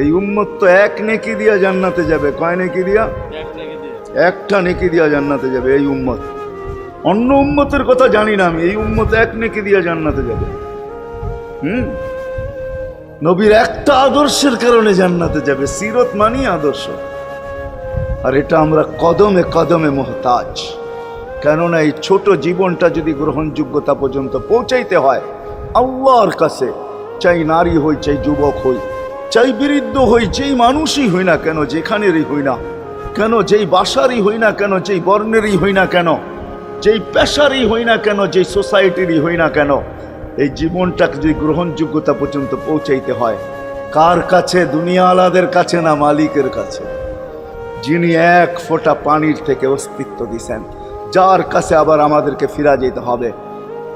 এই উম্মত তো এক নেকি দিয়া জান্নাতে যাবে। কয় নেকি দিয়া? একটা নেকি দিয়া জান্নাতে যাবে এই উম্মত। অন্য উম্মতের কথা জানি না আমি, এই উম্মত এক নেকি দিয়া জান্নাতে যাবে। নবীর একটা আদর্শের কারণে জান্নাতে যাবে। সিরত মানি আদর্শ, আর এটা আমরা কদমে কদমে মুহতাজ। কেননা এই ছোট জীবনটা যদি গ্রহণযোগ্যতা পর্যন্ত পৌঁছাইতে হয় আল্লাহর কাছে, চাই নারী হই, চাই যুবক হই, চাই বৃদ্ধ হই, যেই মানুষই হই না কেন, যেখানেরই হই না কেন, যেই বাসারই হই না কেন, যেই বর্ণেরই হই না কেন, যেই পেশারই হই না কেন, যেই সোসাইটিরই হই না কেন, এই জীবনটাকে যদি গ্রহণযোগ্যতা পর্যন্ত পৌঁছাইতে হয় কার কাছে? দুনিয়াওয়ালাদের কাছে না, মালিকের কাছে, যিনি এক ফোঁটা পানির থেকে অস্তিত্ব দিছেন, যার কাছে আবার আমাদেরকে ফিরা যেতে হবে।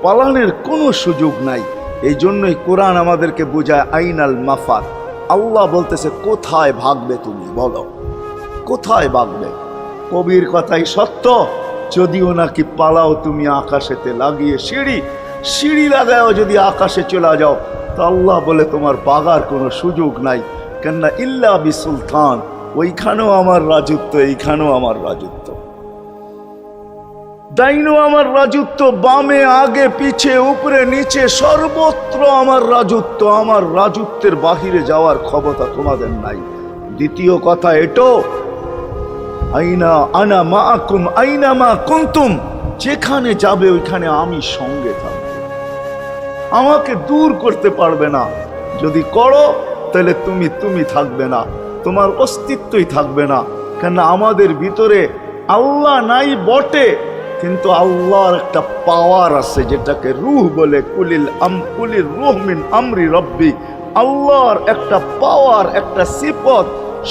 পালানের কোনো সুযোগ নাই। এই জন্যই কোরআন আমাদেরকে বোঝায় আইনাল মাফার। আল্লাহ বলতেছে কোথায় ভাগবে তুমি, বলো কোথায় ভাগবে? কবির কথাই সত্য, যদিও নাকি পালাও তুমি আকাশেতে লাগিয়ে সিঁড়ি, সিঁড়ি লাগাও যদি আকাশে চলে যাও, তো আল্লাহ বলে তোমার পাগার কোনো সুযোগ নাই। কেননা ইল্লা বিসুলতান, ওইখানেও আমার রাজত্ব, এইখানেও আমার রাজত্ব, ডাইনো আমার রাজত্ব, বামে আগে পিছে উপরে নিচে সর্বত্র আমার রাজত্ব। আমার রাজত্বের বাহিরে যাওয়ার ক্ষমতা তোমাদের নাই। দ্বিতীয় কথা এটো, আইনা আনা মাআকুম আইনা মা কুনতুম, যেখানে যাবে ওইখানে আমি সঙ্গে থাকব, আমাকে দূর করতে পারবে না। যদি করো তাহলে তুমি থাকবে না, তোমার অস্তিত্বই থাকবে না। কেন আমাদের ভিতরে আল্লাহ নাই বটে, কিন্তু আল্লাহর একটা পাওয়ার আছে যেটাকে রূহ বলে। কুলির রূহ মিন আমরি রব্বি, আল্লাহর একটা পাওয়ার, একটা সিফত,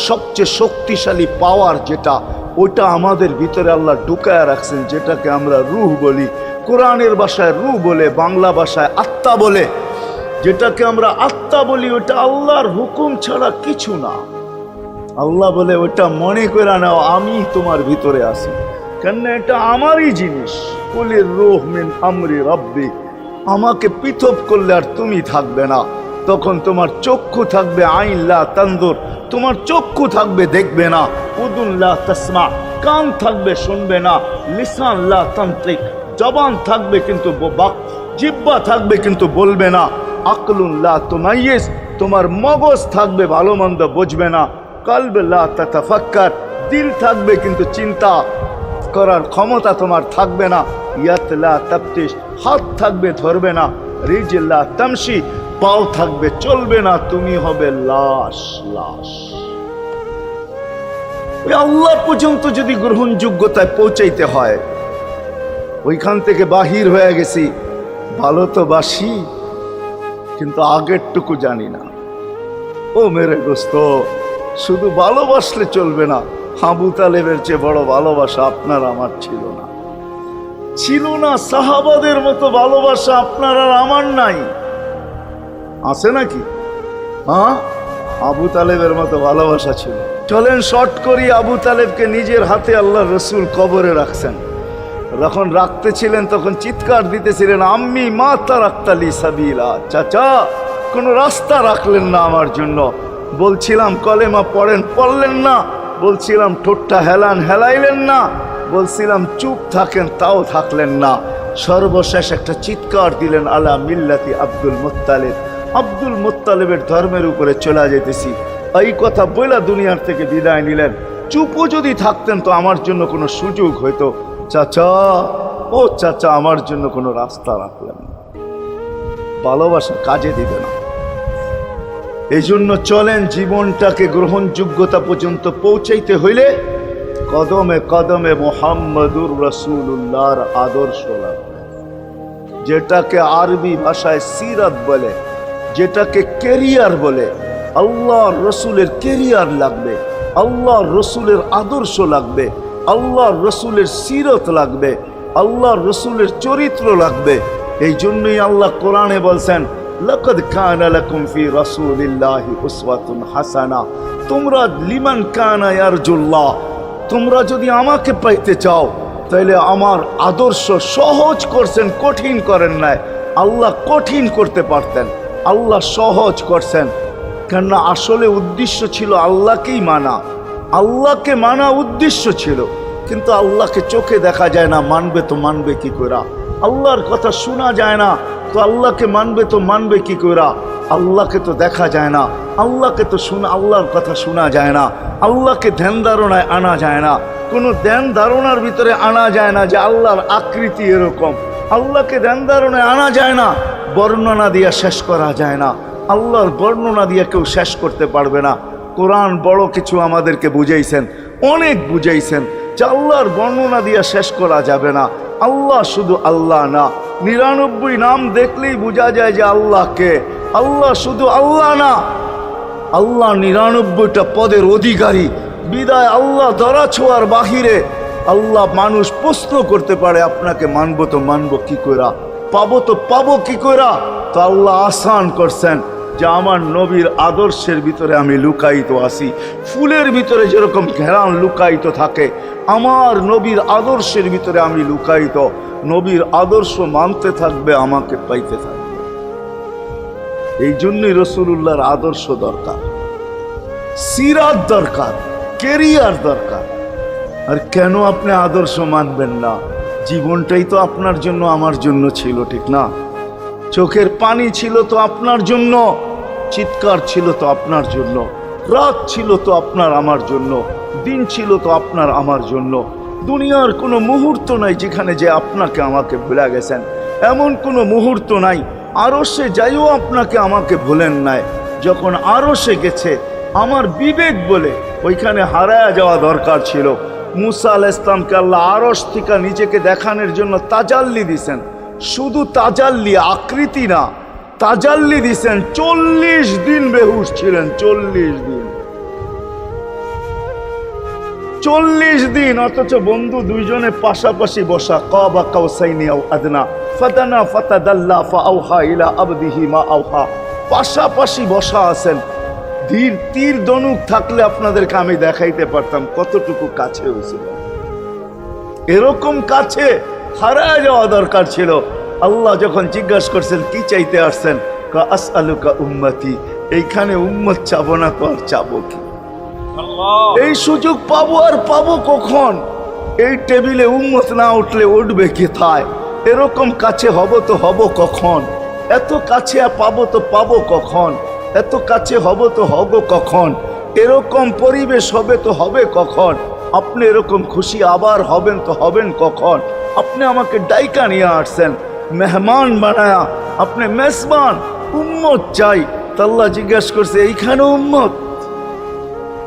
সবচেয়ে শক্তিশালী পাওয়ার যেটা, ওটা আমাদের ভিতরে আল্লাহ ঢুকায় রাখছেন, যেটাকে আমরা রূহ বলি। কোরআনের ভাষায় রূহ বলে, বাংলা ভাষায় আত্মা বলে। যেটাকে আমরা আত্মা বলি ওটা আল্লাহর হুকুম ছাড়া কিছু না। আল্লাহ বলে ওটা মনে করে নাও আমি তোমার ভিতরে আছি, কেন এটা আমারই জিনিস। কুলির রূহ মিন আমরি রব্বি, আমাকে পৃথক করলে আর তুমি থাকবে না। তখন তোমার চক্ষু থাকবে আইন লা তানজুর, তোমার চক্ষু থাকবে দেখবে না। উদুন লা তাসমা, কান থাকবে শুনবে না। লিসান লা তান্তিক, জবান থাকবে কিন্তু জিহ্বা থাকবে কিন্তু বলবে না। আকলুন লা তুমাইয়িজ, তোমার মগজ থাকবে ভালো মন্দ বুঝবে না। কলব লা তাতাফাক্কার, দিল থাকবে কিন্তু চিন্তা করার ক্ষমতা তোমার থাকবে না। ইয়াত লা তাফতিশ, হাত থাকবে ধরবে না। রিজল লা তামশি, পাও থাকবে চলবে না। তুমি হবে লাশ। ওই আল্লাহ পর্যন্ত যদি গ্রহণযোগ্যতায় পৌঁছাইতে হয়, ওইখান থেকে বাহির হয়ে গেছি। ভালো তো বাসি, কিন্তু আগেরটুকু জানি না। ও মেরে দোস্ত, শুধু ভালোবাসলে চলবে না। আবু তালেবের চেয়ে বড় ভালোবাসা আপনার আমার ছিল না, ছিল না। সাহাবাদের মতো ভালোবাসা আপনার আর আমার নাই, আছে নাকি? হ্যাঁ, আবু তালেবের মতো ভালোবাসা ছিল। চলেন শর্ট করি। আবু তালেবকে নিজের হাতে আল্লাহ রসুল কবরে রাখছেন। যখন রাখতেছিলেন তখন চিৎকার দিতেছিলেন, আম্মি মা তারাক্তালি সাবিলা, চাচা কোন রাস্তা রাখলেন না আমার জন্য। বলছিলাম কলেমা পড়েন, পড়লেন না। বলছিলাম ঠোঁটটা হেলান, হেলাইলেন না। বলছিলাম চুপ থাকেন, তাও থাকলেন না। সর্বশেষ একটা চিৎকার দিলেন, আলা মিল্লাতি আব্দুল মুত্তালিব, আব্দুল মুত্তালিবের ধর্মের উপরে চলে যেতেছি। এই কথা বলে দুনিয়ার থেকে বিদায় নিলেন। চুপও যদি থাকতেন তো আমার জন্য কোনো সুযোগ হইতো। চাচা, ও চাচা, আমার জন্য কোনো রাস্তা রাখলেন না। ভালোবাসা কাজে দিবে না। এই জন্য চলেন, জীবনটাকে গ্রহণযোগ্যতা পর্যন্ত পৌঁছাইতে হইলে কদমে কদমে মুহাম্মদুর রাসূলুল্লাহর আদর্শ লাগবে। যেটাকে আরবি ভাষায় সিরাত বলে, যেটাকে কেরিয়ার বলে। আল্লাহর রসুলের কেরিয়ার লাগবে, আল্লাহর রসুলের আদর্শ লাগবে, আল্লাহর রসুলের সিরত লাগবে, আল্লাহর রসুলের চরিত্র লাগবে। এই জন্যই আল্লাহ কোরআনে বলছেন, লাকাদ কানা লাকুম ফি রাসূলিল্লাহি উসওয়াতুন হাসানা, তোমরা লিমান কানা ইয়ারজুল্লাহ, তোমরা যদি আমাকে পাইতে চাও তাহলে আমার আদর্শ সহজ করছেন, কঠিন করেন নাই। আল্লাহ কঠিন করতে পারতেন, আল্লাহ সহজ করছেন। কেননা আসলে উদ্দেশ্য ছিল আল্লাহকেই মানা, আল্লাহকে মানা উদ্দেশ্য ছিল। কিন্তু আল্লাহকে চোখে দেখা যায় না, মানবে তো মানবে কি করে? আল্লাহর কথা শোনা যায় না, তো আল্লাহকে মানবে তো মানবে কি করে? আল্লাহকে তো দেখা যায় না, আল্লাহকে তো আল্লাহর কথা শোনা যায় না, আল্লাহকে ধ্যান ধারণায় আনা যায় না, কোনো ধ্যান ধারণার ভিতরে আনা যায় না যে আল্লাহর আকৃতি এরকম। আল্লাহকে ধ্যান ধারণায় আনা যায় না, বর্ণনা দিয়ে শেষ করা যায় না। আল্লাহর বর্ণনা দিয়ে কেউ শেষ করতে পারবে না। কোরআন বড় কিছু আমাদেরকে বুঝাইছেন, অনেক বুঝাইছেন যে আল্লাহর বর্ণনা দিয়ে শেষ করা যাবে না। আল্লাহ শুধু আল্লাহ না, 99 নাম দেখলেই বোঝা যায় যে আল্লাহকে। আল্লাহ শুধু আল্লাহ না, আল্লাহ 99টা পদের অধিকারী। বিদায় আল্লাহ ধরা ছোঁয়ার বাহিরে আল্লাহ মানুষ প্রশ্ন করতে পারে, আপনাকে মানবো তো মানবো কি কইরা, পাবো তো পাবো কি কইরা? তো আল্লাহ আসান করছেন যে আমার নবীর আদর্শের ভিতরে আমি লুকায়িত আছি। ফুলের ভিতরে যেরকম ঘেরান লুকায়িত থাকে, আমার নবীর আদর্শের ভিতরে আমি লুকায়িত। নবীর আদর্শ মানতে থাকবে, আমাকে পাইতে থাকবে। এই জন্যই রাসূলুল্লাহর আদর্শ দরকার, সিরাত দরকার, কেরিয়ার দরকার। আর কেন আপনি আদর্শ মানবেন না? জীবনটাই তো আপনার জন্য আমার জন্য ছিল, ঠিক না? চোখের পানি ছিল তো আপনার জন্য, চিৎকার ছিল তো আপনার জন্য, রাত ছিল তো আপনার আমার জন্য, দিন ছিল তো আপনার আমার জন্য। দুনিয়ার কোনো মুহূর্ত নাই যেখানে যে আপনাকে আমাকে ভুলে গেছেন, এমন কোনো মুহূর্ত নাই। আরশে যাইও আপনাকে আমাকে ভুলেন নাই। যখন আরশে গেছে আমার বিবেক বলে ওইখানে হারায়া যাওয়া দরকার ছিল। মুসা আলাইহিস সালামকে আল্লাহ আরশ থেকে নিজেকে দেখানোর জন্য তাজাল্লি দিছেন। শুধু তাজাল্লি, আকৃতি না, তাজাল্লি দিছেন। 40 দিন বেহুশ ছিলেন, 40 দিন, 40 দিন। অথচ বন্ধু দুইজনে পাশাপাশি বসা, কাবা কাউসাইনি আও আদনা ফাদানা ফাতাদাল্লা ফাআওহা ইলা আবদিহি মা আওহা, পাশাপাশি বসা আছেন। তীর ধনুক থাকলে আপনাদেরকে আমি দেখাইতে পারতাম কতটুকু কাছে হয়েছিল। এরকম কাছে হারায় যাওয়া দরকার ছিল। আল্লাহ যখন জিজ্ঞাসা করছেন কি চাইতে আসছেন, আসআলুকা উম্মতি, এইখানে উম্মত চাবো না তো আর চাবো কি? এই সুযোগ পাবো আর পাবো কখন? এই টেবিলে উম্মত না উঠলে উঠবে কোথায়? এরকম কাছে হব তো হব কখন? এত কাছে পাবো তো পাবো কখন? এত কাছে হব তো হব কখন? এরকম পরিবেশ হবে তো হবে কখন? আপনি এরকম খুশি আবার হবেন তো হবেন কখন? আপনি আমাকে ডাইকা নিয়ে আসছেন, মেহমান বানায়া, আপনি মেজবান, উম্মত চাই। আল্লাহ জিজ্ঞাসা করছে এইখানে উম্মত?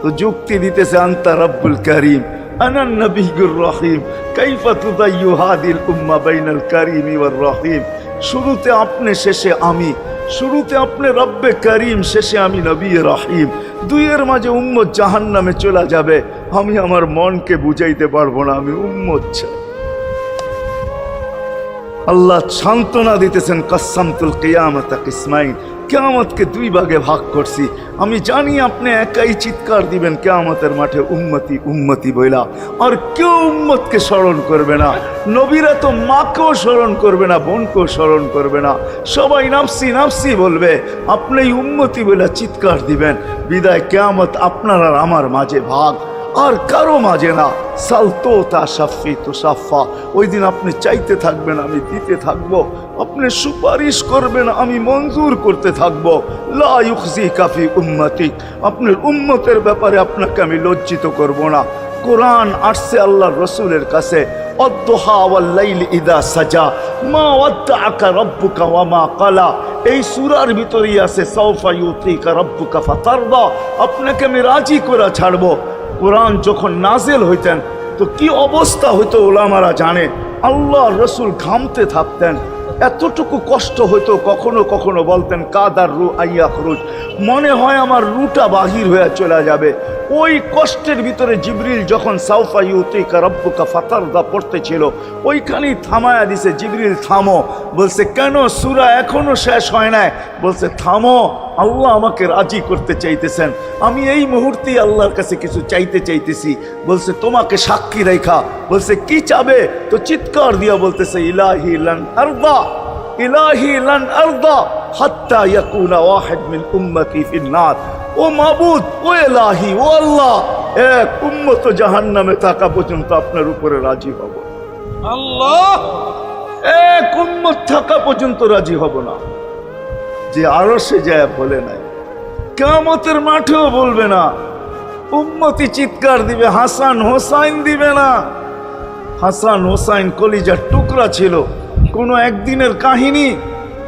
তো যুক্তি দিতেছে আনতা রব্বুল করিম আনান নবিয়্যুর রহিম কাইফা তুদাইয়ু হাদিল উম্মাহ বাইনাল কারীমি ওয়ার রহিম। শুরুতে আপনি, শেষে আমি। শুরুতে আপনি রব্বে করিম, শেষে আমি নবী রহিম। দুইয়ের মাঝে উম্মত জাহান্নামে চলে যাবে। আমি আমার মনকে বুঝাইতে পারবো না, আমি উম্মত চাই। আল্লাহ সান্ত্বনা দিতেছেন, কাসসামতুল কিয়ামাতা কিসমাইন, কিয়ামতকে 2 ভাগে ভাগ করছি। আমি জানি আপনি একাই চিৎকার দিবেন কিয়ামতের মাঠে উম্মতি উম্মতি বইলা, আর কেউ উম্মতকে স্মরণ করবে না। নবীরা তো মাকেও স্মরণ করবে না, বোনকেও স্মরণ করবে না, সবাই নাফসি নাফসি বলবে। আপনি উম্মতি বইলা চিৎকার দিবেন। বিদায় কিয়ামত আপনার আর আমার মাঝে ভাগ, আর কারো মাঝে না। সালতো তা সাফি তো সাফা, ওই দিন আপনি চাইতে থাকবেন, আমি দিতে থাকবো। আপনি সুপারিশ করবেন, আমি মঞ্জুর করতে থাকবো। লা ইউখজিকা ফি উম্মতিক, আপনার উম্মতের ব্যাপারে আপনাকে আমি লজ্জিত করব না। কোরআন আসছে আল্লাহর রসুলের কাছে, অদ্দুহা ওয়াল লাইলি ইদা সাজা মা ওয়াদ্দাআকা রাব্বুকা ওয়া মা ক্বালা। এই সূরার ভিতরেই আছে সাউফা ইউতিকা রাব্বুকা ফাতারদা, আপনাকে আমি রাজি করে ছাড়বো। কোরআন যখন নাজেল হইতেন তো কি অবস্থা হইতো ওলামারা জানে। আল্লাহ রসুল ঘামতে থাকতেন, এতটুকু কষ্ট হইতো। কখনো কখনো বলতেন কাদার রু আইয়া খরুজ, মনে হয় আমার রুটা বাহির হয়ে চলে যাবে। ওই কষ্টের ভিতরে জিবরিল যখন সাউফা ইউতিকা রাব্বুকা ফাতারদা পড়তেছিল, ওইখানেই থামায়া দিছে, জিবরিল থামো। বলছে কেন? সূরা এখনো শেষ হয় নাই। বলছে থামো, আল্লাহ আমাকে রাজি করতে চাইতেছেন, আমি এই মুহূর্তেই আল্লাহর কাছে কিছু চাইতে চাইতেছি। বলছে তোমাকে সাক্ষী রেখা। বলছে কি চাবে? তো চিৎকার দিয়া বলতেছে ইলাহি লান আরদা, ইলাহি লান আরদা হাত্তা ইয়াকুনা ওয়াহিদ মিন উম্মতি ফিন নার। ও মাবুদ, ও এলাহি, ও আল্লাহ, এক উম্মত জাহান্নামে থাকা পর্যন্ত আপনার উপরে রাজি হব। আল্লাহ, এক উম্মত থাকা পর্যন্ত রাজি হব না। যে আরশে যায় বলে নাই, কিয়ামতের মাঠেও বলবে না। উম্মতি চিৎকার দিবে, হাসান হোসাইন দিবে না। হাসান হোসাইন কলিজার টুকরা ছিল, কোনো একদিনের কাহিনী।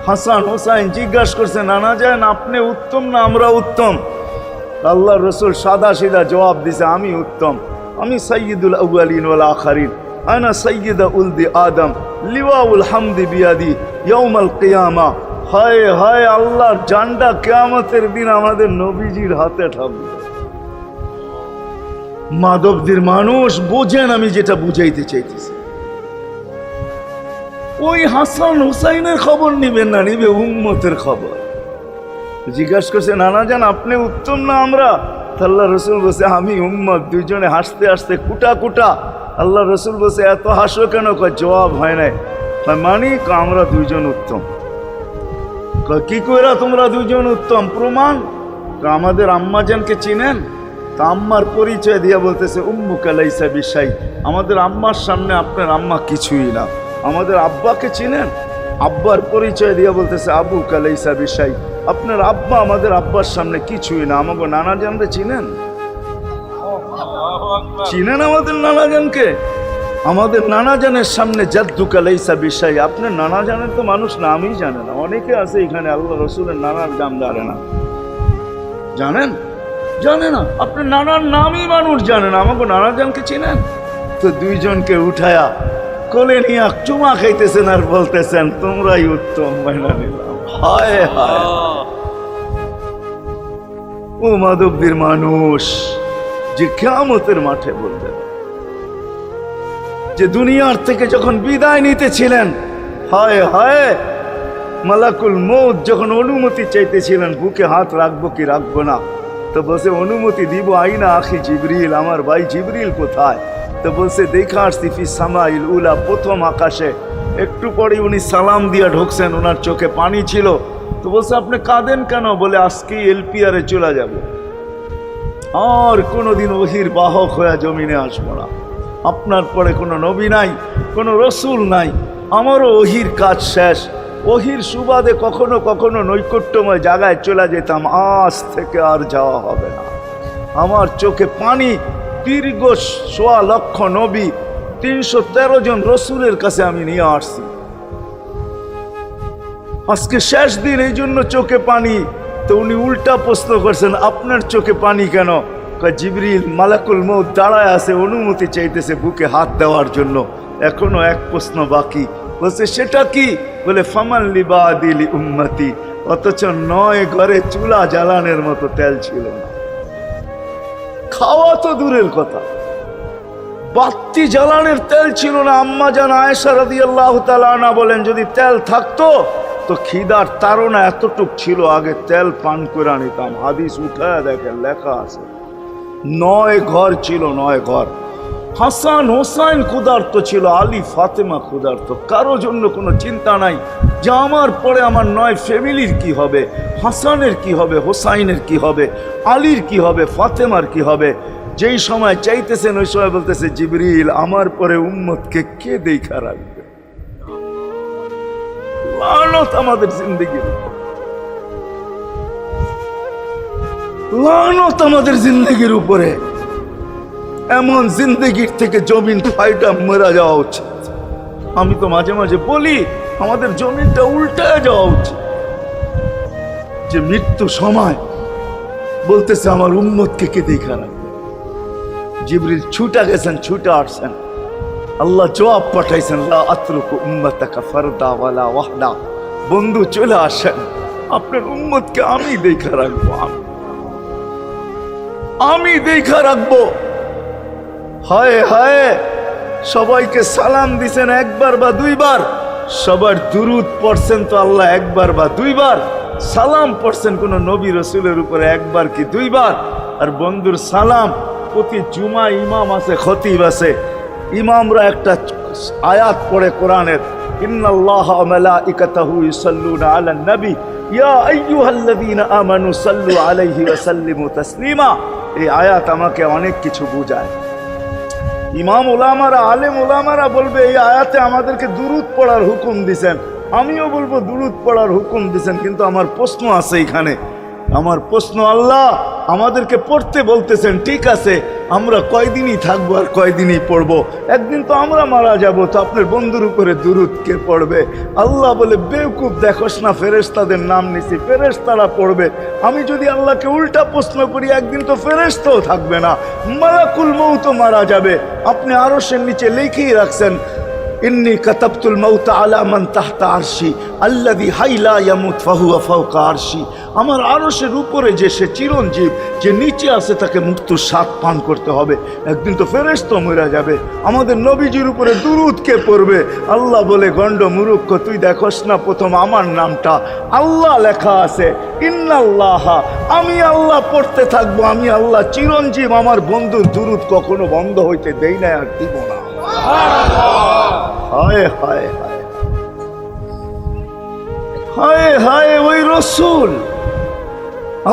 হাসান হোসাইন জিজ্ঞাসা করছে, নানা যান আপনি উত্তম না আমরা উত্তম? আল্লাহ রসুল সাদা সিধা জবাব দিছে, আমি উত্তম, আমি সাইয়্যিদুল আউয়ালিন ওয়াল আখিরিন, আনা সাইয়্যিদা উলদি আদম, লিওয়াউল হামদি বিয়াদি ইয়াউমাল কিয়ামা। হায় হায়, আল্লাহর জান্ডা কিয়ামতের দিন আমাদের নবীজির হাতে থাকবে। মাধবদের মানুষ বোঝেন আমি যেটা বুঝাইতে চাইতেছি। ওই হাসান হুসাইনের খবর নিবেন না, নিবে উম্মতের খবর। জিজ্ঞাসা করছে, নানা যান আপনি উত্তম না আমরা? আল্লাহ রসুল বলছে, আমি উম্মত। দুইজনে হাসতে হাসতে কুটা কুটা। আল্লাহ রসুল বলছে, এত হাসো কেন? জবাব হয় নাই। মানি আমরা দুইজন উত্তম। কি কইরা তোমরা দুইজন উত্তম? প্রমাণ। আমাদের আম্মাজানকে চিনেন? তা আম্মার পরিচয় দিয়া বলতেছে, উম্মুকা লাইসা বিশাই, আমাদের আম্মার সামনে আপনার আম্মা কিছুই না। আমাদের আব্বাকে চিনেন? আব্বার পরিচয় দিয়া বলতেছে, আবুকা লাইসা বিশাই, আপনার আব্বা আমাদের আব্বার সামনে কিছুই না। আমাকে নানা জানরে চিনেন? চিনেন আমাদের নানা জানকে? আমাদের নানা জানের সামনে জাদ্দুকা লাইসা বিশাই, আপনার নানা জানের তো মানুষ নামই জানে না। অনেকে আছে এখানে আল্লাহ রসুলের নানার নাম জানে না। জানেন? জানে না। আপনার নানার নামই মানুষ জানে না। আমাকে নানা জানকে চিনেন? তো দুইজনকে উঠায়া কোলে নিয়ে চুমা খাইতেছেন আর বলতেছেন, তোমরাই উত্তম, মাইনা নিলাম। হায় হায়, ও মাধবদের মানুষ যে কিয়ামতের মাঠে বলবেন, যে দুনিয়ার থেকে যখন বিদায় নিতেছিলেন, হায় হায়, মালাকুল মউত যখন অনুমতি চাইতেছিলেন, বুকে হাত রাখবো কি রাখবো না, তো বলছে অনুমতি দিব। আইনা আখি জিবরিল, আমার ভাই জিবরিল কোথায়? তো বলছে, দেখা আসছি ফি সামাইল উলা, প্রথম আকাশে। একটু পরে উনি সালাম দিয়া ঢুকছেন, ওনার চোখে পানি ছিল। তো বলছে, আপনি কাঁদেন কেন? বলে, আজকেই এলপিআরে চলে যাব, আর কোনোদিন ওহির বাহক হয়ে জমিনে আসবো না। আপনার পরে কোনো নবী নাই, কোনো রসুল নাই, আমারও ওহির কাজ শেষ। ওহির সুবাদে কখনো কখনো নৈকট্যময় জায়গায় চলে যেতাম, আজ থেকে আর যাওয়া হবে না। আমার চোখে পানি। দীর্ঘ ১.৫ লক্ষ নবী, ৩১৩ জন রসুলের কাছে আমি নিয়ে আসছি। আজকে শেষ দিন, এই জন্য চোখে পানি। তো উনি উল্টা প্রশ্ন করছেন, আপনার চোখে পানি কেন? জিবরিল মালাকুল মউত দাঁড়ায় আছে, অনুমতি চাইতেছে বুকে হাত দেওয়ার জন্য। এখনো এক প্রশ্ন বাকি। বলছে, সেটা কি? বলে, ফামান লিবাদিলি উম্মতি। অথচ ৯ ঘরে চুলা জ্বালানোর মতো তেল ছিল না। খাওয়া তো দূরের কথা, বাতি জ্বালানোর তেল ছিল না। আম্মা জান আয়েশা রাদিয়াল্লাহু তাআলা আনহা বলেন, যদি তেল থাকতো তো খিদার তাড়না এতটুক ছিল, আগে তেল পান করে নিতাম। হাদিস উঠায় দেখেন, লেখা আছে ৯ ঘর ছিল, ৯ ঘর। হাসান হোসাইন ক্ষুধার্ত ছিল, আলী ফাতেমা ক্ষুধার্ত। কারো জন্য কোনো চিন্তা নাই যে আমার পরে আমার ৯ ফ্যামিলির কি হবে, হাসানের কি হবে, হোসাইনের কি হবে, আলীর কি হবে, ফাতেমার কি হবে। যেই সময় চাইতেছেন ওই সময় বলতেছে, জিবরিল আমার পরে উম্মতকে কে দেখা রাখবে? লানত আমাদের জিন্দেগির, লানত আমাদের জিন্দেগির উপরে। এমন জিন্দেগির থেকে জমিন ফাইটা মরা যাওয়া উচিত। আমি তো মাঝে মাঝে বলি, আমাদের জমিনটা উল্টায় যাওয়া উচিত। যে মৃত্যু সময় বলতেছে, আমার উম্মতকে কে দেখা রাখবে? জিবরিল ছুটা গেছেন, ছুটা আসছেন। আল্লাহ জবাব পাঠাইছেন, লা আতরুকু উম্মতাকা ফারদা ওয়ালা ওয়াহদা। বন্ধু চলে আসেন, আপনার উম্মতকে আমি দেখা রাখবো, আমি দেখা রাখবো। হায় হায়, সবাইকে সালাম দিছেন একবার বা দুইবার, সবার দুরুদ পড়ছেন তো আল্লাহ একবার বা দুইবার, সালাম পড়ছেন কোন নবী রসুলের উপরে একবার কি দুইবার। আর বন্ধুর সালাম প্রতি জুমা ইমাম আছে, খতিব আছে, ইমামরা একটা আয়াত পড়ে কোরআনের, ইন্নাল্লাহা ওয়া মালাইকাতাহু ইউসাল্লুনা আলান নবী ইয়া আইয়ুহাল্লাযীনা আমানু সাল্লু আলাইহি ওয়া সাল্লিমু তাসলিমা। এই আয়াত আমাকে অনেক কিছু বোঝায়। ইমাম ওলামারা, আলেম ওলামারা বলবে এই আয়াতে আমাদেরকে দুরূদ পড়ার হুকুম দিছেন, আমিও বলবো দুরূদ পড়ার হুকুম দিছেন। কিন্তু আমার প্রশ্ন আছে এখানে, আমার প্রশ্ন, আল্লাহ আমাদেরকে পড়তে বলতেছেন, ঠিক আছে, আমরা কয়দিনই থাকবো আর কয়দিনই পড়বো? একদিন তো আমরা মারা যাব, তো আপনার বন্ধুর উপরে দুরূদ কে পড়বে? আল্লাহ বলে, বেওকুফ, দেখোস না ফেরেশতাদের নাম নিছি, ফেরেশতারা পড়বে। আমি যদি আল্লাহকে উল্টা প্রশ্ন করি, একদিন তো ফেরেশতাও থাকবে না, মালাকুল মউত মারা যাবে। আপনি আরশের নিচে লিখেই রাখছেন, ইন্নী কাতাবতুল মাউত আলা মান তাহতা আরশি আল্লাযী হাইলা ইয়ামুত ফাহুয়া ফাওকা আরশি। আমার আরশের উপরে যে সে চিরঞ্জীব, যে নিচে আছে, তাকে মৃত্যুর স্বাদ পান করতে হবে। একদিন তো ফেরেশতা মরে যাবে, আমাদের নবীজির উপরে দুরূদ কে পড়বে? আল্লাহ বলে, গণ্ড মূর্খ, তুই দেখোস না প্রথম আমার নামটা আল্লাহ লেখা আছে, ইন্নাল্লাহা, আমি আল্লাহ পড়তে থাকবো, আমি আল্লাহ চিরঞ্জীব, আমার বন্ধুর দুরূদ কখনো বন্ধ হইতে দেই না, আর দিব না। হায় হায় হায় হায় হায়, ওই রসুল।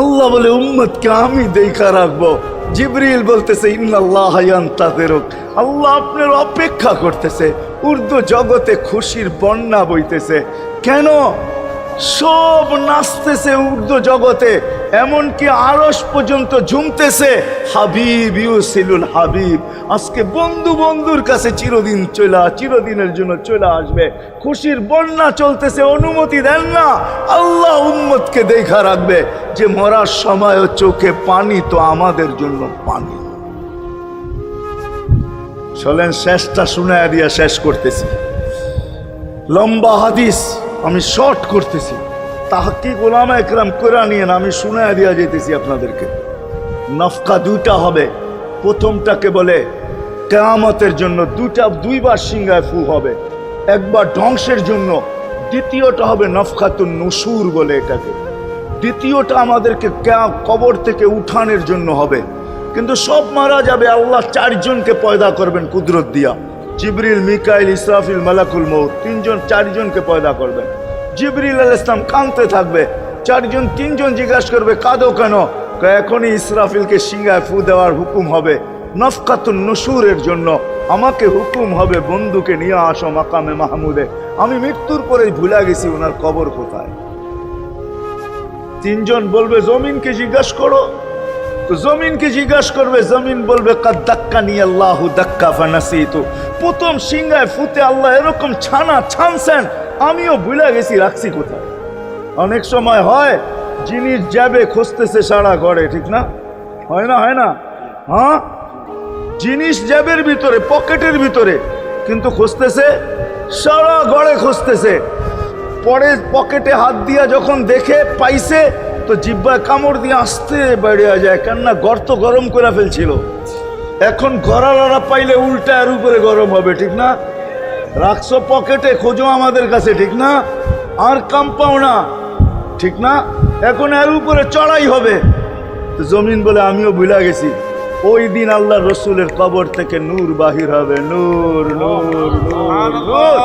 আল্লাহ বলে, উম্মতকে আমি দেখা রাখবো। জিবরিল বলতেছে, ইন্নাল্লাহা ইয়ান্তাযিরুক, আল্লাহ আপনার অপেক্ষা করতেছে। উর্দু জগতে খুশির বন্যা বইতেছে। কেন? সব নাচতেছে উর্দু জগতে, এমনকি আরশ পর্যন্ত ঝুমতেছে। হাবিব ইউসিলুল হাবিব, আজকে বন্ধু বন্ধুর কাছে চিরদিনের জন্য চলে আসবে। খুশির বন্যা চলতেছে, অনুমতি দেন না। আল্লাহ উম্মতকে দেখা রাখবে যে মরার সময় চোখে পানি তো আমাদের জন্য পানি। চলেন শেষটা শুনায়া দিয়া শেষ করতেছি। লম্বা হাদিস আমি শর্ট করতেছি, তাহকিক উলামা একরাম করে নিয়েন, আমি শুনায়া দিয়া যেতেছি আপনাদেরকে। নফকা দুইটা হবে। প্রথমটাকে বলে কিয়ামতের জন্য, দুইবার সিংহায় ফু হবে, একবার ধ্বংসের জন্য, দ্বিতীয়টা হবে নফকাতুন নুশুর বলে এটাকে। দ্বিতীয়টা আমাদেরকে কবর থেকে উঠানের জন্য হবে। কিন্তু সব মারা যাবে, আল্লাহ চারজনকে পয়দা করবেন কুদরত দিয়া। জিবরিল, মিকাইল, ইসরাফিল, মালাকুল মউত, চারজনকে পয়দা করবেন। জিবরিল আলাইহিস সালাম কাঁদতে থাকবে, তিনজন জিজ্ঞাসা করবে, কাঁদো কেন? এখনই ইসরাফিলকে সিংহায় ফু দেওয়ার হুকুম হবে, নফকাতুন নুশুরের জন্য। আমাকে হুকুম হবে, বন্ধুকে নিয়ে আসো মাকামে মাহমুদে। আমি মৃত্যুর পরে ভুলে গেছি ওনার কবর কোথায়। তিনজন বলবে, জমিনকে জিজ্ঞাসা করো। তো জমিনকে জিজ্ঞাসা করবে, জমিন বলবে, কাদ দাক্কানি আল্লাহু দাক্কা ফানাসিতু। প্রথম সিংহায় ফুতে আল্লাহ এরকম ছানছেন, আমিও ভুলে গেছি রাখছি কোথায়। অনেক সময় হয় জিনিস যাবে খুঁজতেছে সারা ঘরে, ঠিক না? হয় না? হয় না? হ্যাঁ, জিনিস জ্যাবের ভিতরে, পকেটের ভিতরে, কিন্তু খুঁজতেছে সারা ঘরে খুঁজতেছে। পরে পকেটে হাত দিয়া যখন দেখে পাইছে, তো জিহ্বায় কামড় দিয়ে আসতে বেরিয়ে যায়, কেননা গর্ত গরম করে ফেলছিল। এখন গড়ালড়া পাইলে উল্টা এর উপরে গরম হবে, ঠিক না? রাখছো পকেটে, খোঁজো আমাদের কাছে, ঠিক না? আর কাম পাও না, ঠিক না? এখন এর উপরে চড়াই হবে। তো জমিন বলে, আমিও ভুলে গেছি। ওই দিন আল্লাহ রসুলের কবর থেকে নূর বাহির হবে, নূর নূর নূর নূর,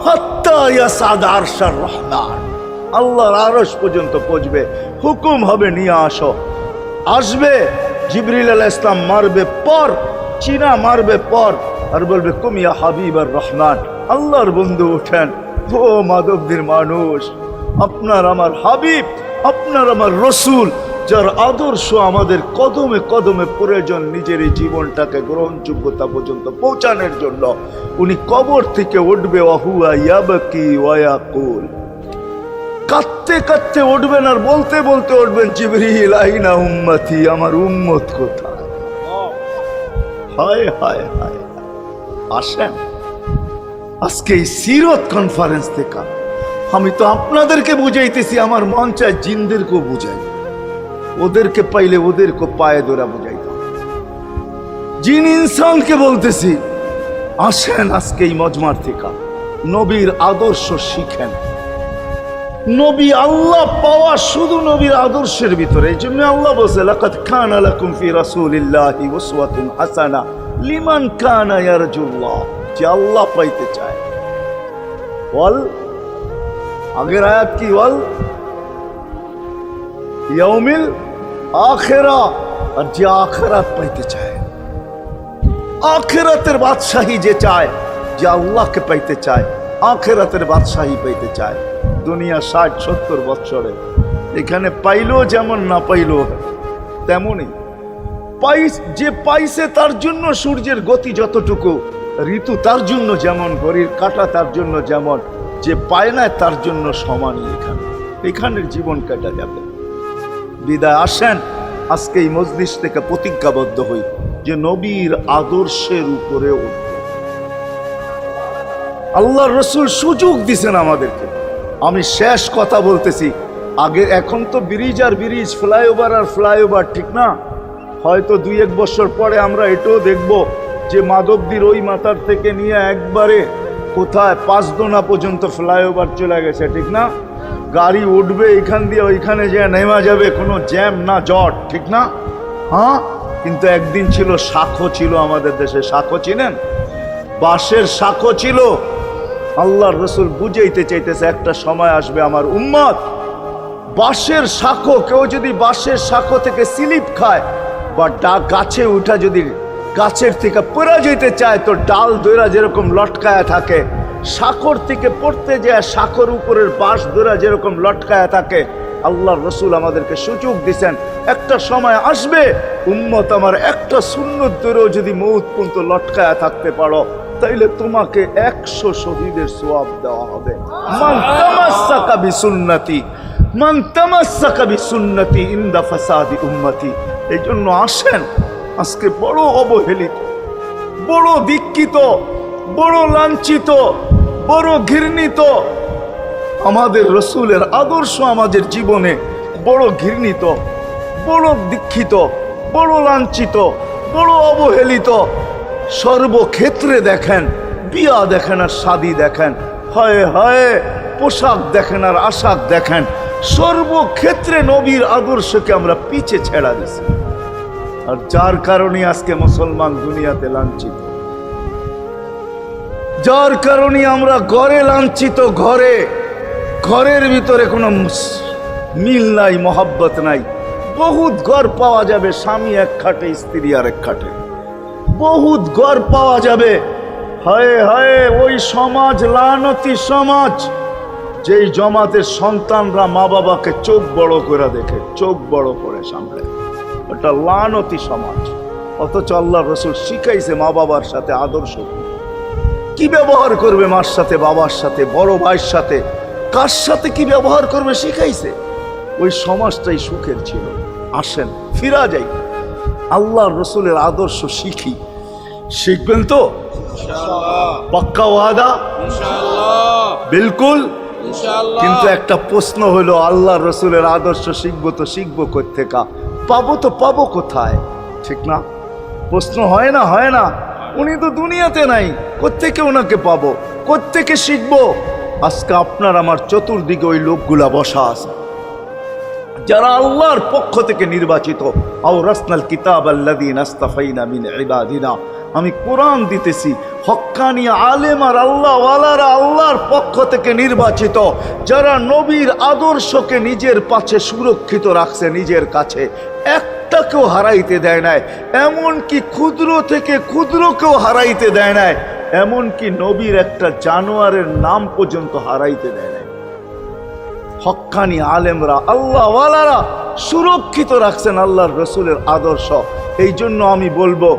হাত্তা ইয়াসাদ আরশার রহমান, আল্লাহর আরশ পর্যন্ত পৌঁছবে। হুকুম হবে, নিয়ে আসো। আসবে জিবরিল আলাইহিস সালাম, মারবে পর, চিনা মারবে পর, আর বলবে, কুম ইয়া হাবিব আর রহমান, আল্লাহর বন্ধু ওঠেন। ও মাধবদীর মানুষ, আপনার আমার হাবিব, আপনার আমার রসুল, যার আদর্শ আমাদের কদমে কদমে প্রয়োজন নিজের এই জীবনটাকে গ্রহণযোগ্যতা পর্যন্ত পৌঁছানোর জন্য, উনি কবর থেকে উঠবে। ওয়াহুয়া ইয়াবকি ওয়া ইয়াকুল, কাঁদতে কাঁদতে উঠবেন আর বলতে বলতে উঠবেন, জিবরিল আইনা উম্মতি, আমার উম্মত কোথায়? হায় হায় হায়। আসেন আজকে এই সিরত কনফারেন্স থেকে আমি তো আপনাদেরকে বুঝাইতেছি, আমার মন চায় জিনদেরকেও বুঝাই, ওদেরকে পাইলে ওদেরকে পায়ে ধরা বুঝাইতাম। জিন ইনসানকে বলতেছি, আসেন আজকে এই মজমার থেকে নবীর আদর্শ শিখেন। নবী আল্লাহ পাওয়া শুধু নবীর আদর্শের ভিতরে। এই জন্য আল্লাহ বলছে, লাকাদ কানা লাকুম ফি রাসূলিল্লাহি উসওয়াতুন হাসানাহ লিমান কানা ইয়ারজুল্লাহ, যে আল্লাহ পাইতে চায়। বল, আগের আয়াত কি বল? ইয়াউমিল আখিরা, আর যে আখিরাত পাইতে চায়, আখিরাতের বাদশাহী যে চায়, যে আল্লাহকে পাইতে চায়, আখিরাতের বাদশাহী পাইতে চায়, দুনিয়া 60-70 বছরে এখানে পাইলো যেমন, না পাইলো তেমনই। যে পাইছে তার জন্য সূর্যের গতি যতটুকু, ঋতু তার জন্য যেমন, ঘড়ির কাঁটা তার জন্য যেমন, যে পায় না তার জন্য সমানই। এখানের জীবন কাটা যাবে। বিদায় আসেন আজকে এই মজলিস থেকে প্রতিজ্ঞাবদ্ধ হই যে নবীর আদর্শের উপরে উঠব। আল্লাহর রাসূল সুযোগ দিছেন আমাদেরকে। আমি শেষ কথা বলতেছি, আগে এখন তো ব্রিজ আর ব্রিজ, ফ্লাইওভার আর ফ্লাইওভার, ঠিক না? হয়তো 2-1 বছর পরে আমরা এটাও দেখব যে মাধবদীর ওই মাথার থেকে নিয়ে একবারে কোথায় পাঁচদোনা পর্যন্ত ফ্লাইওভার চলে গেছে, ঠিক না? গাড়ি উঠবে এখান দিয়ে ওইখানে যে নেমা যাবে, কোনো জ্যাম না জট, ঠিক না? হ্যাঁ, কিন্তু একদিন ছিল শাখো, ছিল আমাদের দেশে শাখো, চিনেন? বাঁশের শাখো ছিল। আল্লাহর রাসূল বুঝাইতে চাইতেছে একটা সময় আসবে আমার উম্মত বাঁশের শাখো, কেউ যদি বাঁশের শাখো থেকে স্লিপ খায় বা গাছে উঠা যদি গাছের থেকে পড়ে যেতে চায়, তো ডাল দইরা যেরকম লটকায়া থাকে, শাখর থেকে পড়তে যায় শাখর উপরের বাঁশ দইরা যেরকম লটকায়া থাকে, আল্লাহর রাসূল আমাদেরকে সুযোগ দিছেন একটা সময় আসবে উম্মত আমার একটা সুন্নত ধরেও যদি মউত পর্যন্ত লটকায়া থাকতে পারো, তাইলে তোমাকে 100 শহীদের সওয়াব দেওয়া হবে। মান তামাসসাকা বিসুন্নতি, মান তামাসসাকা বিসুন্নতি ইনদা ফাসাদি উম্মতি। এই জন্য আসেন, আজকে বড় অবহেলিত, বড় দীক্ষিত, বড় লাঞ্ছিত, বড় ঘৃণিত আমাদের রাসূলের আদর্শ আমাদের জীবনে, বড় ঘৃণিত, বড় দীক্ষিত, বড় লাঞ্ছিত, বড় অবহেলিত। সর্বক্ষেত্রে দেখেন, বিয়া দেখেন আর শাদী দেখেন, হয় হয় পোশাক দেখেন আর আশাক দেখেন, সর্বক্ষেত্রে নবীর আদর্শকে আমরা পিছে ছেড়া দিছি। আর যার কারণে আজকে মুসলমান দুনিয়াতে লাঞ্ছিত, যার কারণে আমরা ঘরে লাঞ্ছিত, ঘরের ভিতরে কোনো মিল নাই, মহব্বত নাই। বহুত ঘর পাওয়া যাবে স্বামী এক খাটে, স্ত্রী আর এক খাটে, বহুত ঘর পাওয়া যাবে। হায় হায়, ওই সমাজ লানতি সমাজ, যেই জমাতের সন্তানরা মা বাবাকে চোখ বড় করে দেখে, চোখ বড় করে সামলে, ওটা লানতি সমাজ। অথচ আল্লাহর রাসূল শিখাইছে মা বাবার সাথে আদর্শ কি ব্যবহার করবে, মার সাথে, বাবার সাথে, বড় ভাইয়ের সাথে, কার সাথে কি ব্যবহার করবে শিখাইছে। ওই সমাজটাই সুখের ছিল। আসেন ফিরা যাই, আল্লাহর রাসূলের আদর্শ শিখি। শিখবেন তো পাক্কা ওয়াদা? বিলকুল। কিন্তু একটা প্রশ্ন হলো, আল্লাহর রাসূলের আদর্শ শিখবো তো শিখবো কোত্থেকা, পাবো তো পাবো কোথায়, ঠিক না? প্রশ্ন হয় না, হয় না? উনি তো দুনিয়াতে নাই, কোত্থেকে ওনাকে পাবো, কোত্থেকে শিখবো? আজকে আপনার আমার চতুর্দিকে ওই লোকগুলা বসা আছে যারা আল্লাহর পক্ষ থেকে নির্বাচিত। আওরাসনাল কিতাব আল্লাযীনা ইসতাফাইনা মিন ইবাদিনা। আমি কোরআন দিতেছি, হক্কানি আলেম আর আল্লাহ ওয়ালারা আল্লাহর পক্ষ থেকে নির্বাচিত, যারা নবীর আদর্শকে নিজের পাশে সুরক্ষিত রাখছে, নিজের কাছে একটাকেও হারাইতে দেয় নাই, এমনকি ক্ষুদ্র থেকে ক্ষুদ্রকেও হারাইতে দেয় নাই, এমনকি নবীর একটা জানোয়ারের নাম পর্যন্ত হারাইতে দেয় নাই। হক্কানি আলেমরা আল্লাহ ওয়ালারা সুরক্ষিত রাখছেন আল্লাহর রাসূলের আদর্শ। এই জন্য আমি বলবো,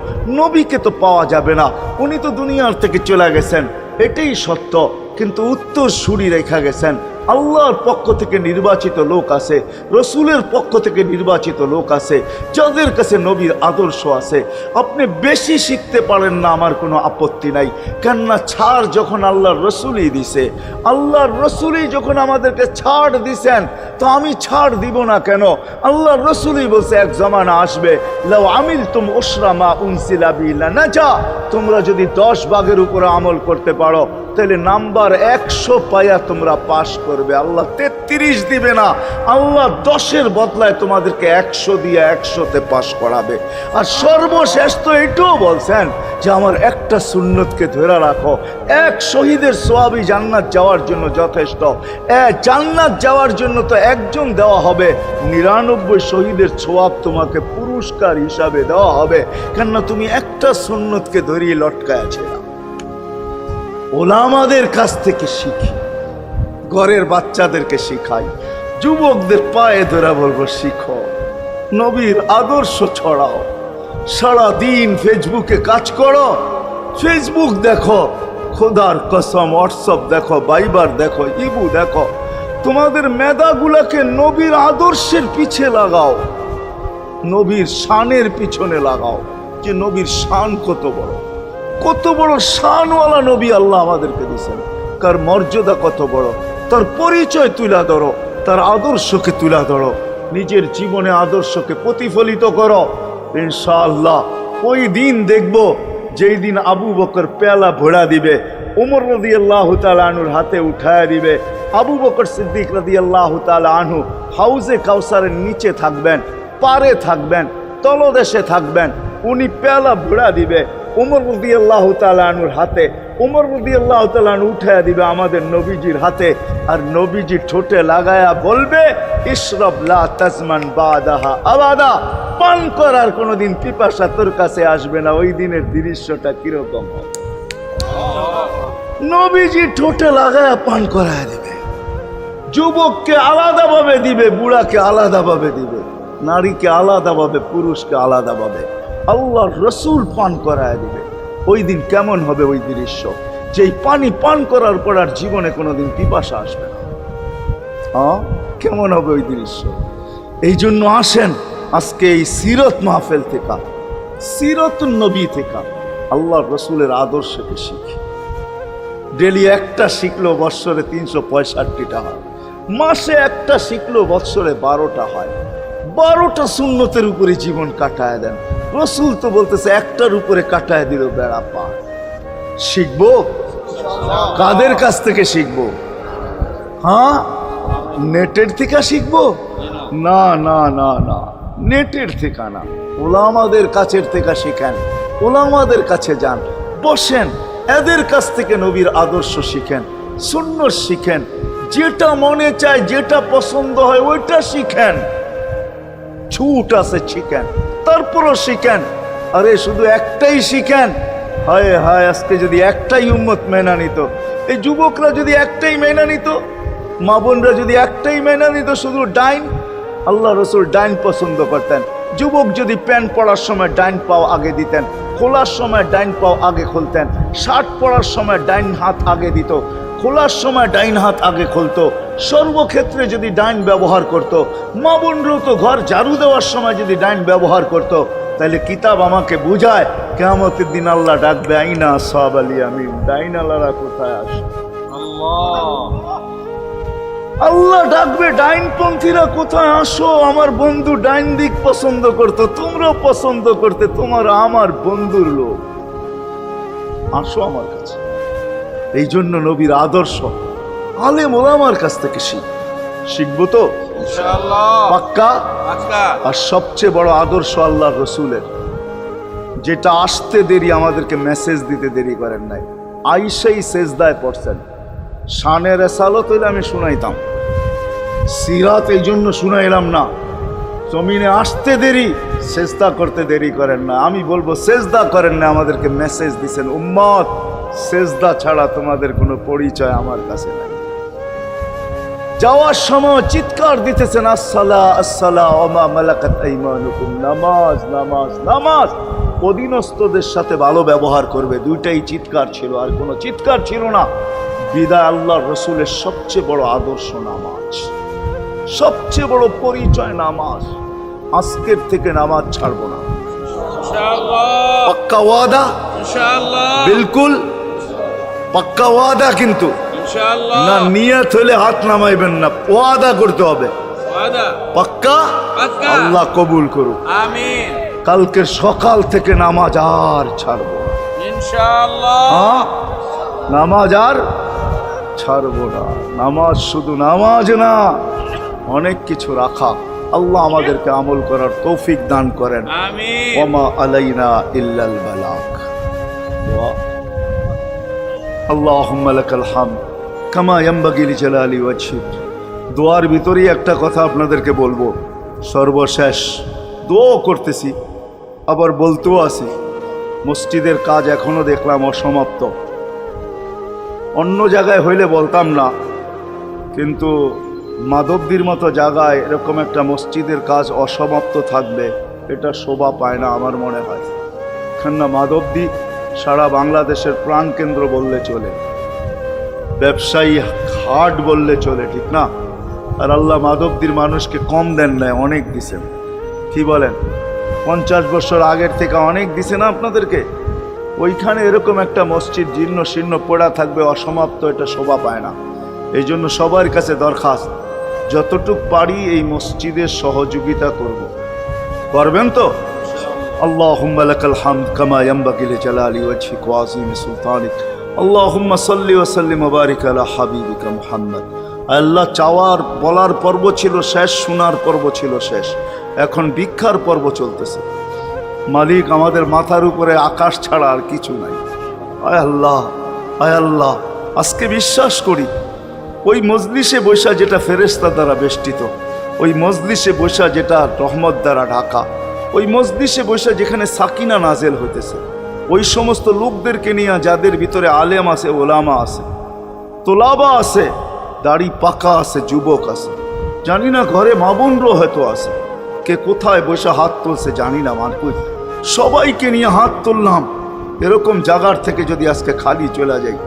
নবীকে তো পাওয়া যাবে না, উনি তো দুনিয়ার থেকে চলে গেছেন, এটাই সত্য, কিন্তু উত্তর সুরি রেখা গেছেন। আল্লাহর পক্ষ থেকে নির্বাচিত লোক আছে, রসুলের পক্ষ থেকে নির্বাচিত লোক আছে, যাদের কাছে নবীর আদর্শ আছে। আপনি বেশি শিখতে পারেন না, আমার কোনো আপত্তি নাই, কেননা ছাড় যখন আল্লাহর রসুলই দিছে, আল্লাহর রসুলই যখন আমাদেরকে ছাড় দিছেন, তো আমি ছাড় দিব না কেন? আল্লাহর রসুলই বলছে, এক জামানা আসবে, লাউ আমিলতুম উশরা মা উনসিলা বি লানাজা, তোমরা যদি 10 ভাগের উপরে আমল করতে পারো তাহলে নাম্বার 100 পাইয়া তোমরা পাশ করবে। আল্লাহ 33 দিবে না, আল্লাহ 10-এর বদলায় তোমাদেরকে 100 দিয়ে 100-তে পাশ করাবে। আর সর্বশেষ তো এটাও বলছেন যে আমার একটা সুন্নতকে ধরে রাখো, এক শহীদের সওয়াবই জান্নাত যাওয়ার জন্য যথেষ্ট। জান্নাত যাওয়ার জন্য তো একজন দেওয়া হবে, 99 শহীদের সওয়াব তোমাকে পুরস্কার হিসাবে দেওয়া হবে, কেননা তুমি একটা সুন্নতকে ধরিয়ে লটকায় আছো। ওলামাদের কাছ থেকে শিখি, ঘরের বাচ্চাদেরকে শিখাই, যুবকদের পায়ে ধরে বলবো শিখো, নবীর আদর্শ ছড়াও। সারাদিন ফেসবুকে কাজ করো, ফেসবুক দেখো, খোদার কসম হোয়াটসঅ্যাপ দেখো, ভাইবার দেখো, ইবু দেখো, তোমাদের মেধাগুলাকে নবীর আদর্শের পিছে লাগাও, নবীর শানের পিছনে লাগাও, যে নবীর শান কত বড়, কত বড় শানওয়ালা নবী আল্লাহ আমাদেরকে দিয়েছেন, তার মর্যাদা কত বড়, তার পরিচয় তুলে ধরো, তার আদর্শকে তুলে ধরো, নিজের জীবনে আদর্শকে প্রতিফলিত করো। ইনশাআল্লাহ ওই দিন দেখব যেই দিন আবু বকর পেয়ালা ভোড়া দিবে, উমর রাদিয়াল্লাহু তাআলা আনহুর হাতে উঠায় দিবে, আবু বকর সিদ্দিক রাদিয়াল্লাহু তাআলা আনহু হাউজে কাউসারের নিচে থাকবেন, পারে থাকবেন, তলদেশে থাকবেন, উনি পেয়ালা ভোড়া দিবে উমর রাদিয়াল্লাহু তাআলা আনহুর হাতে, উমর রাদিয়াল্লাহু তাআলা আনহু উঠায় দিবে আমাদের নবীজির হাতে, আর নবীজি ঠোঁটে লাগায়া বলবে ইশরাব লা তাজমান বাদাহা আবাদা, পান করার কোনোদিন পিপাসা তোর কাছে আসবে না। ওই দিনের দৃশ্যটা কিরকম হবে? নবীজি ঠোঁটে লাগায়া পান করায় দিবে, যুবককে আলাদাভাবে দিবে, বুড়াকে আলাদাভাবে দিবে, নারীকে আলাদাভাবে, পুরুষকে আলাদাভাবে, আল্লাহ রসুল পান করায় দিবে। ওই দিন কেমন হবে ওই দৃশ্য, যেই পানি পান করার পর আর জীবনে কোনোদিন পিপাসা আসবে না। হ্যাঁ, কেমন হবে ওই দৃশ্য? এই জন্য আসেন আজকে এই সিরত মাহফিল থেকে, সিরতুন নবী থেকে আল্লাহ রসুলের আদর্শকে শিখি। ডেলি একটা শিখলো বৎসরে 365টা হয়, মাসে একটা শিখলো বৎসরে 12টা হয়। 12টা সুন্নতের উপরে জীবন কাটায় দেন। রসুল তো বলতেছে একটার উপরে কাটায় দিল বেড়া পার। শিখবো কাদের কাছ থেকে শিখবো? হ্যাঁ, নেটের থেকে শিখবো? না না না না, নেটের থেকে না, ওলামাদের কাছের থেকে শিখেন, ওলামাদের কাছে যান, বসেন, এদের কাছ থেকে নবীর আদর্শ শিখেন, সুন্নত শিখেন, যেটা মনে চায়, যেটা পছন্দ হয় ওইটা শিখেন। ছুট আছে শিখেন, তারপরও শিখেন। আরে শুধু একটাই শিখেন, হায় হায় আজকে যদি একটাই উম্মত মেনা নিত, এই যুবকরা যদি একটাই মেনা নিত, মা বোনরা যদি একটাই মেনা নিত, শুধু ডাইন, আল্লাহ রসুল ডাইন পছন্দ করতেন। যুবক যদি প্যান্ট পরার সময় ডাইন পাও আগে দিতেন, খোলার সময় ডাইন পাও আগে খুলতেন, শার্ট পরার সময় ডাইন হাত আগে দিত, খোলার সময় ডাইন হাত আগে খুলতো, সর্বক্ষেত্রে যদি ডাইন ব্যবহার করত। মা বোনরাও তো ঘর ঝাড়ু দেওয়ার সময় যদি ডাইন ব্যবহার করত, তাহলে কিতাব আমাকে বুঝায় কিয়ামতের দিন আল্লাহ ডাকবে আইনা আসহাব আল ইয়ামিন, ডাইন আল্লাহরা কোথায় আসে? আল্লাহ ডাকবে ডাইনপন্থীরা কোথায় আসো? আমার বন্ধু ডাইন দিক পছন্দ করতো, তোমরাও পছন্দ করতে, তোমার আমার বন্ধুর লোক, আসো আমার কাছে। এই জন্য নবীর আদর্শ আলেম ওলামার কাছ থেকে শিখবো তো পাক্কা। আর সবচেয়ে বড় আদর্শ আল্লাহ রসুলের, যেটা আসতে দেরি, আমাদেরকে মেসেজ দিতে দেরি করেন নাই। আইসাই সেজদায় পড়ছেন, শানের রেসালত হইলে আমি শুনাইতাম, সিরাত এই জন্য শুনাইলাম না। জমিনে আসতে দেরি, সেজদা করতে দেরি করেন না। আমি বলবো সেজদা করেন না, আমাদেরকে মেসেজ দিছেন উম্মত সেজদা ছাড়া তোমাদের কোনো পরিচয় আমার কাছে নাই। যাওয়ার সময় চিৎকার দিতেছেন আসসালা আসসালা ওমা মালাকাত আইমানুকুম, নামাজ নামাজ নামাজ, অধীনস্থদের সাথে ভালো ব্যবহার করবে, দুইটাই চিৎকার ছিল, আর কোনো চিৎকার ছিল না। বিদায় আল্লাহ রসুলের সবচেয়ে বড় আদর্শ নামাজ, সবচেয়ে বড় পরিচয় নামাজ। আজকের থেকে নামাজ ছাড়বো না, পাক্কা ওয়াদা, বিলকুল পাক্কা ওয়াদা। কিন্তু না নিয়ত হলে হাত নামাইবেন না, ওয়াদা করতে হবে পাক্কা। আল্লাহ কবুল করুক, আমিন। কালকে সকাল থেকে নামাজ আর ছাড়বো ইনশাআল্লাহ। নামাজ আর ছাড়বো না। নামাজ শুধু নামাজ না, অনেক কিছু রাখা। আল্লাহ আমাদেরকে আমল করার তৌফিক দান করেন। আমিন। ওয়ামা আলাইনা ইল্লাল বালাগ। আল্লাহুম্মা লাকাল হামদ কামা ইয়ানবাগি লিজালালি ওয়াজহিক। দোয়ার ভিতরেই একটা কথা আপনাদেরকে বলবো, সর্বশেষ দোয়া করতেছি, আবার বলতেও আছি, মসজিদের কাজ এখনো দেখলাম অসমাপ্ত। অন্য জায়গায় হইলে বলতাম না, কিন্তু মাধবদীর মতো জায়গায় এরকম একটা মসজিদের কাজ অসমাপ্ত থাকবে, এটা শোভা পায় না আমার মনে হয়। কেননা মাধবদী সারা বাংলাদেশের প্রাণকেন্দ্র বললে চলে, ব্যবসায়ী হাট বললে চলে, ঠিক না? আর আল্লাহ মাধবদীর মানুষকে কম দেন না, অনেক দিছেন। কি বলেন? 50 বছর আগের থেকে অনেক দিছে না আপনাদেরকে? ওইখানে এরকম একটা মসজিদ জীর্ণ শীর্ণ পড়া থাকবে অসমাপ্ত, এটা শোভা পায় না। এই জন্য সবার কাছে দরখাস্ত, যতটুক পারি এই মসজিদের সহযোগিতা করব। করবেন তো? আল্লাহুম্মা লাকাল হামদ কামা ইয়ানবাগি লিজালালি ওয়াজহিক ওয়া আযীমি সুলতানিক। আল্লাহুম্মা সাল্লি ওয়া সাল্লিম ওয়া বারিক আলা হাবিবিকা মুহাম্মদ। আল্লাহ, চাওয়ার বলার পর্ব ছিল শেষ, শোনার পর্ব ছিল শেষ, এখন ভিক্ষার পর্ব চলতেছে। মালিক, আমাদের মাথার উপরে আকাশ ছাড়া আর কিছু নাই। আয় আল্লাহ, আয় আল্লাহ, আজকে বিশ্বাস করি ওই মজলিসে বৈশা যেটা ফেরেশতা দ্বারা বেষ্টিত, ওই মজলিসে বৈশা যেটা রহমত দ্বারা ঢাকা, ওই মজলিসে বৈশা যেখানে সাকিনা নাজেল হইতেছে, ওই সমস্ত লোকদেরকে নিয়ে যাদের ভিতরে আলেম আছে, ওলামা আছে, তোলাবা আছে, দাড়ি পাকা আছে, যুবক আছে, জানি না ঘরে মা বোনরও হয়তো আছে, কে কোথায় বসে হাত তুলছে জানি না। মানকুই সবাইকে নিয়ে হাত তুললাম। এরকম জায়গার থেকে যদি আজকে খালি চলে যাই,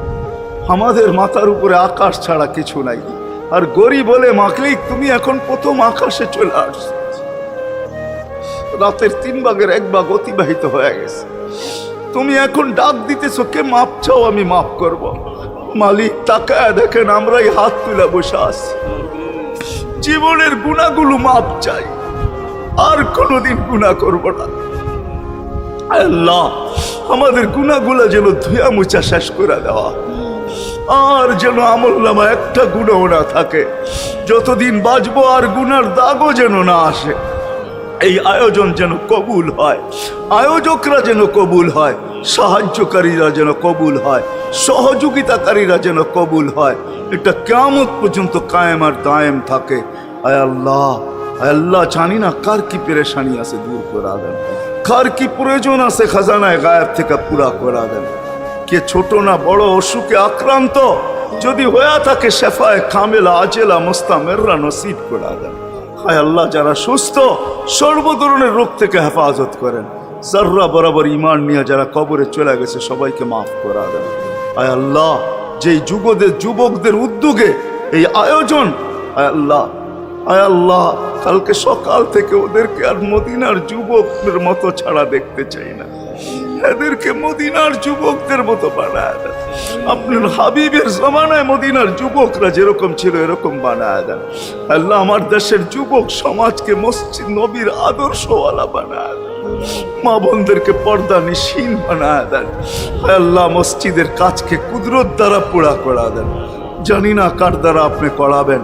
আমাদের মাথার উপরে আকাশ ছাড়া কিছু নাই। আর গরিব বলে, মালিক তুমি এখন প্রথম আকাশে চলে আসছো, রাতের 3 ভাগের 1 ভাগ অতিবাহিত হয়ে গেছে, তুমি এখন ডাক দিতেছো, কে মাপ চাও আমি মাফ করব। মালিক তাকায় দেখেন আমরাই হাত তুলে বসে আছি, জীবনের গুনাহগুলো মাপ চাই, আর কোনোদিন গুনাহ করব না। আল্লাহ, আমাদের গুনাহগুলো যেন ধুয়া মুছা শেষ করে দেওয়া, আর যেন আমলনামা একটা গুনাহ না থাকে, যতদিন বাঁচবো আর গুনার দাগও যেন না আসে। এই আয়োজন যেন কবুল হয়, আয়োজকরা যেন কবুল হয়, সাহায্যকারীরা যেন কবুল হয়, সহযোগিতাকারীরা যেন কবুল হয়, এটা কিয়ামত পর্যন্ত কায়েম আর দায়েম থাকে। আয় আল্লাহ, আয় আল্লাহ, জানি না কার কি পেরেশানি আছে, দূর করে দেন, কার কি প্রয়োজন আছে খাজানায় গায়েব থেকে পুরা করে দেন। কে ছোট না বড় অসুখে আক্রান্ত যদি হয়ে থাকে, শেফায়ে কামেলা আজেলা মুস্তামেররা নসিব করে দেন। হায় আল্লাহ, যারা সুস্থ সর্ব ধরনের রোগ থেকে হেফাজত করেন। জর্রা বরাবর ইমান নিয়ে যারা কবরে চলে গেছে, সবাইকে মাফ করা দেন। আয় আল্লাহ, যেই যুবকদের উদ্যোগে এই আয়োজন, আয় আল্লাহ, আয় আল্লাহ, কালকে সকাল থেকে ওদেরকে আর মদিনার যুবকদের মতো ছাড়া দেখতে চাই না, এদেরকে মদিনার যুবকদের মতো বানায় দেন। আপনার হাবিবের জমানায় মদিনার যুবকরা যেরকম ছিল এরকম বানায় দেন। আল্লাহ, আমার দেশের যুবক সমাজকে মসজিদ নবীর আদর্শওয়ালা বানায় দেন, মা বোনদেরকে পর্দা নিশীন বানায় দেন। আল্লাহ, মসজিদের কাজকে কুদরত দ্বারা পুরা করা দেন। জানি না কার দ্বারা আপনি করাবেন,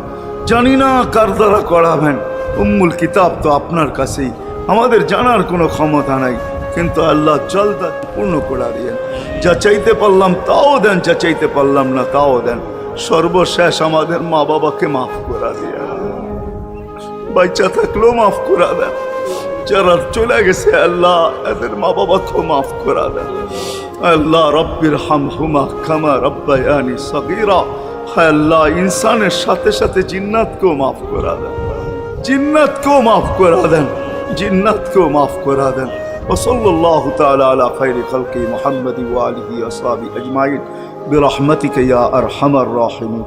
জানি না কার দ্বারা করাবেন। উম্মুল কিতাব তো আপনার কাছেই, আমাদের জানার কোনো ক্ষমতা নাই, কিন্তু আল্লাহ জলদা পূর্ণ করে দিয়েন। যা চাইতে পারলাম তাও দেন, যা চাইতে পারলাম না তাও দেন। সর্বশেষ আমাদের মা বাবাকে মাফ করে দিয়ে, বাচ্চা থাকলেও মাফ করে দেন, যারা চলে গেছে আল্লাহ এদের মা বাবাকেও মাফ করে দেন। আল্লাহ, রব্বির হামহুমা কামা রব্বায়ানি সগীরা। আল্লাহ, ইনসানের সাথে সাথে জিন্নাতকেও মাফ করে দেন, জিন্নাতকেও মাফ করে দেন, জিন্নাতকেও মাফ করে দেন। ওসল্লাল্লাহু তাআলা আলা খায়রি খালকি মুহাম্মাদি ওয়া আলিহি ওয়া আসহাবিহি আজমাইন বিরহমাতিকা ইয়া আরহামার রাহিমিন।